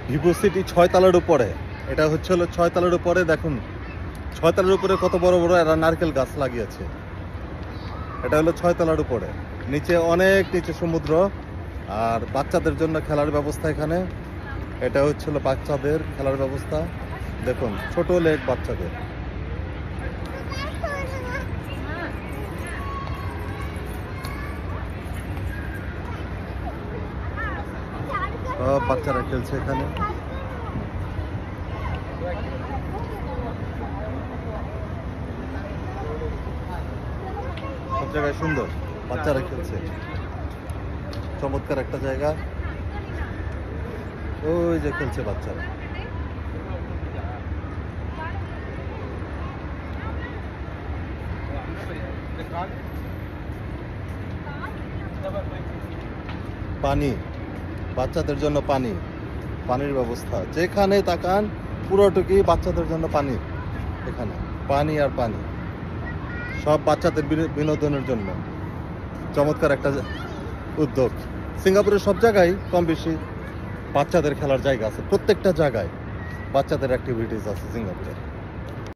Vivo city 6 তলার উপরে। এটা হচ্ছে হলো 6 তলার উপরে। দেখুন 6 তলার উপরে কত বড় বড় এরা নারকেল গাছ লাগিয়েছে। এটা হলো 6 তলার উপরে। নিচে অনেক নিচে সমুদ্র আর বাচ্চাদের জন্য খেলার ব্যবস্থা এখানে। এটা হচ্ছে হলো বাচ্চাদের খেলার ব্যবস্থা। দেখুন ছোট লেক বাচ্চাদের। সব বাচ্চারা খেলছে এখানে। সব জায়গায় সুন্দর, বাচ্চারা খেলছে। চমৎকার একটা জায়গা। ওই যে খেলছে বাচ্চারা। পানি, বাচ্চাদের জন্য পানি, পানির ব্যবস্থা যেখানে তাকান পুরোটুকি বাচ্চাদের জন্য পানি। এখানে পানি আর পানি, সব বাচ্চাদের বিনোদনের জন্য চমৎকার একটা উদ্যোগ। সিঙ্গাপুরের সব জায়গায় কম বেশি বাচ্চাদের খেলার জায়গা আছে, প্রত্যেকটা জায়গায় বাচ্চাদের অ্যাক্টিভিটিস আছে সিঙ্গাপুরে।